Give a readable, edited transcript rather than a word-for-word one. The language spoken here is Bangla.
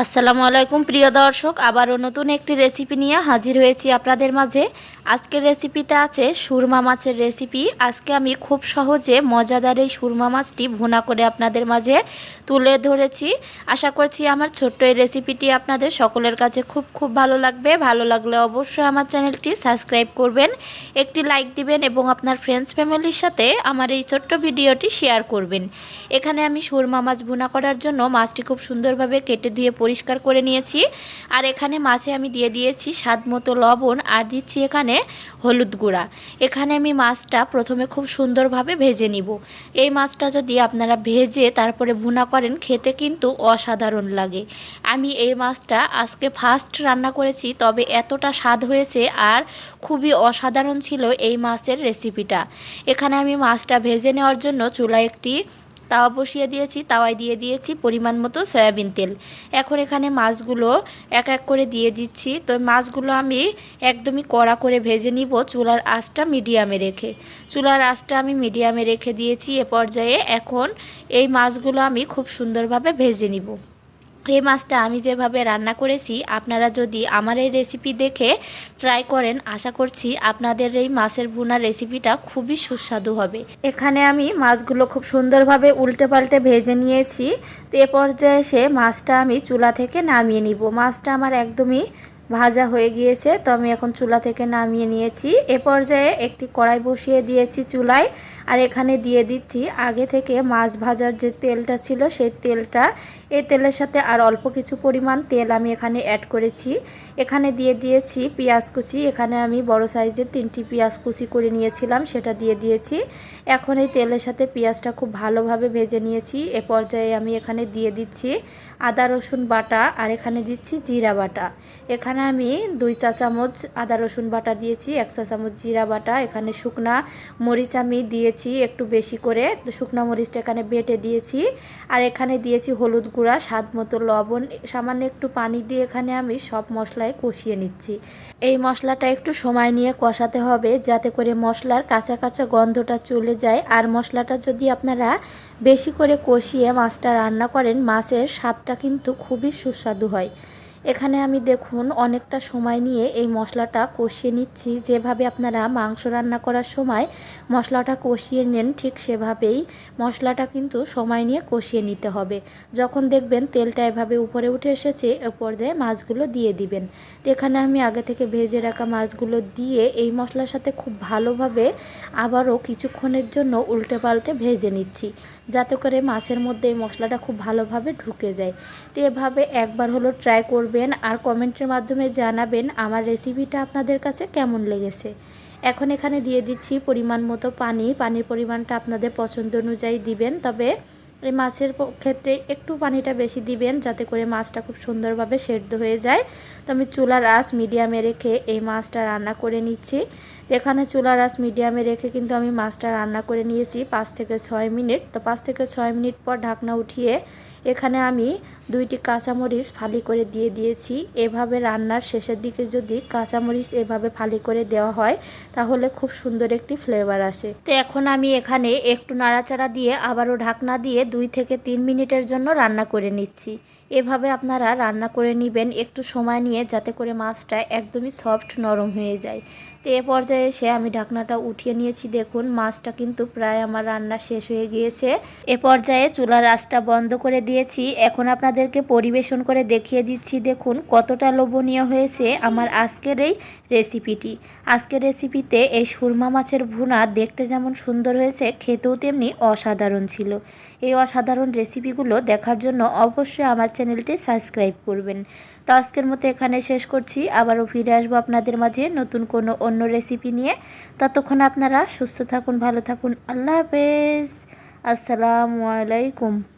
আসসালামু আলাইকুম প্রিয় দর্শক, আবারও নতুন একটি রেসিপি নিয়ে হাজির হয়েছি আপনাদের মাঝে। আজকের রেসিপিতে আছে সুরমা মাছের রেসিপি। আজকে আমি খুব সহজে মজাদার এই সুরমা মাছটি ভুনা করে আপনাদের মাঝে তুলে ধরেছি। আশা করছি আমার ছোট্ট এই রেসিপিটি আপনাদের সকলের কাছে খুব ভালো লাগবে। ভালো লাগলে অবশ্যই আমার চ্যানেলটি সাবস্ক্রাইব করবেন, একটি লাইক দিবেন এবং আপনার ফ্রেন্ডস ফ্যামিলির সাথে আমার এই ছোট্ট ভিডিওটি শেয়ার করবেন। এখানে আমি সুরমা মাছ ভুনা করার জন্য মাছটি খুব সুন্দরভাবে কেটে ধুয়ে পরিষ্কার করে নিয়েছি। আর এখানে মাছে আমি দিয়ে দিয়েছি স্বাদ মতো লবণ আর দিচ্ছি এখানে হলুদ গুঁড়া। এখানে আমি মাছটা প্রথমে খুব সুন্দরভাবে ভেজে নিব। এই মাছটা যদি আপনারা ভেজে তারপরে ভুনা করেন খেতে কিন্তু অসাধারণ লাগে। আমি এই মাছটা আজকে ফার্স্ট রান্না করেছি, তবে এতটা স্বাদ হয়েছে আর খুবই অসাধারণ ছিল এই মাছের রেসিপিটা। এখানে আমি মাছটা ভেজে নেওয়ার জন্য চুলায় একটি তাওয়া বসিয়ে দিয়েছি। তাওয়ায় দিয়ে দিয়েছি পরিমাণ মতো সয়াবিন তেল। এখন এখানে মাছগুলো এক এক করে দিয়ে দিচ্ছি। তো মাছগুলো আমি একদমই কড়া করে ভেজে নিব চুলার আঁচটা মিডিয়ামে রেখে। চুলার আঁচটা আমি মিডিয়ামে রেখে দিয়েছি। এ পর্যায়ে এখন এই মাছগুলো আমি খুব সুন্দরভাবে ভেজে নিব। এই মাছটা আমি যেভাবে রান্না করেছি আপনারা যদি আমার এই রেসিপি দেখে ট্রাই করেন, আশা করছি আপনাদের এই মাছের ভুনার রেসিপিটা খুবই সুস্বাদু হবে। এখানে আমি মাছগুলো খুব সুন্দরভাবে উল্টে পাল্টে ভেজে নিয়েছি। তো এ পর্যায়ে এসে মাছটা আমি চুলা থেকে নামিয়ে নিব। মাছটা আমার একদমই ভাজা হয়ে গিয়েছে, তো আমি এখন চুলা থেকে নামিয়ে নিয়েছি। এ পর্যায়ে একটি কড়াই বসিয়ে দিয়েছি চুলায়। আর এখানে দিয়ে দিচ্ছি আগে থেকে মাছ ভাজার যে তেলটা ছিল সেই তেলটা। এই তেলের সাথে আর অল্প কিছু পরিমাণ তেল আমি এখানে অ্যাড করেছি। এখানে দিয়ে দিয়েছি পেঁয়াজ কুচি। এখানে আমি বড় সাইজের 3টি পেঁয়াজ কুচি করে নিয়েছিলাম, সেটা দিয়ে দিয়েছি। এখন এই তেলের সাথে পেঁয়াজটা খুব ভালোভাবে ভেজে নিয়েছি। এ পর্যায়ে আমি এখানে দিয়ে দিচ্ছি আদা রসুন বাটা আর এখানে দিচ্ছি জিরা বাটা। এখানে আমি 2 চা চামচ আদা রসুন বাটা দিয়েছি, 1 চা চামচ জিরা বাটা। এখানে শুকনা মরিচ আমি দিয়েছি একটু বেশি করে, শুকনা মরিচটা এখানে বেটে দিয়েছি। আর এখানে দিয়েছি হলুদ গুঁড়া, স্বাদ মতো লবণ, সামান্য একটু পানি দিয়ে এখানে আমি সব মশলায় কষিয়ে নিচ্ছি। এই মশলাটা একটু সময় নিয়ে কষাতে হবে যাতে করে মশলার কাঁচা কাঁচা গন্ধটা চলে যায়। আর মশলাটা যদি আপনারা বেশি করে কষিয়ে মাছটা রান্না করেন, মাছের স্বাদটা কিন্তু খুবই সুস্বাদু হয়। এখানে আমি দেখুন অনেকটা সময় নিয়ে এই মশলাটা কষিয়ে নিচ্ছি। যেভাবে আপনারা মাংস রান্না করার সময় মশলাটা কষিয়ে নেন, ঠিক সেভাবেই মশলাটা কিন্তু সময় নিয়ে কষিয়ে নিতে হবে। যখন দেখবেন তেলটা এভাবে উপরে উঠে এসেছে, এ পর্যায়ে মাছগুলো দিয়ে দিবেন। তো এখানে আমি আগে থেকে ভেজে রাখা মাছগুলো দিয়ে এই মশলার সাথে খুব ভালোভাবে আবারও কিছুক্ষণের জন্য উল্টে পাল্টে ভেজে নিচ্ছি, যাতে করে মাছের মধ্যে এই মশলাটা খুব ভালোভাবে ঢুকে যায়। তো এভাবে একবার হলো ট্রাই করবেন আর কমেন্টের মাধ্যমে জানাবেন আমার রেসিপিটা আপনাদের কাছে কেমন লেগেছে। এখন এখানে দিয়ে দিচ্ছি পরিমাণ মতো পানি। পানির পরিমাণটা আপনাদের পছন্দ অনুযায়ী দিবেন, তবে এই মাছের ক্ষেত্রে একটু পানিটা বেশি দিবেন যাতে করে মাছটা খুব সুন্দরভাবে সেদ্ধ হয়ে যায়। তো আমি চুলার আঁচ মিডিয়ামে রেখে এই মাছটা রান্না করে নিচ্ছি। তো এখানে চুলার আঁচ মিডিয়ামে রেখে কিন্তু আমি মাছটা রান্না করে নিয়েছি 5 থেকে 6 মিনিট। তো 5 থেকে 6 মিনিট পর ঢাকনা উঠিয়ে এখানে আমি 2টি কাঁচামরিচ ফালি করে দিয়ে দিয়েছি। এভাবে রান্নার শেষের দিকে যদি কাঁচামরিচ এভাবে ফালি করে দেওয়া হয় তাহলে খুব সুন্দর একটি ফ্লেভার আসে। তো এখন আমি এখানে একটু নাড়াচাড়া দিয়ে আবারও ঢাকনা দিয়ে 2 থেকে 3 মিনিটের জন্য রান্না করে নিচ্ছি। এভাবে আপনারা রান্না করে নেবেন একটু সময় নিয়ে, যাতে করে মাছটা একদমই সফট নরম হয়ে যায়। তো এ পর্যায়ে এসে আমি ঢাকনাটা উঠিয়ে নিয়েছি। দেখুন মাছটা কিন্তু প্রায় আমার রান্না শেষ হয়ে গিয়েছে। এ পর্যায়ে চুলার আঁচটা বন্ধ করে দিয়েছি। এখন আপনাদেরকে পরিবেশন করে দেখিয়ে দিচ্ছি দেখুন কতটা লোভনীয় হয়েছে আমার আজকের এই রেসিপিটি। আজকের রেসিপিতে এই সুরমা মাছের ভুনা দেখতে যেমন সুন্দর হয়েছে, খেতেও তেমনি অসাধারণ ছিল। এই অসাধারণ রেসিপিগুলো দেখার জন্য অবশ্যই আমার চ্যানেলটি সাবস্ক্রাইব করবেন। তো আজকের মতো এখানে শেষ করছি। আবারও ফিরে আসবো আপনাদের মাঝে নতুন কোনো অন্য রেসিপি নিয়ে। ততক্ষণ আপনারা সুস্থ থাকুন, ভালো থাকুন। আল্লাহ হাফেজ। আসসালামু আলাইকুম।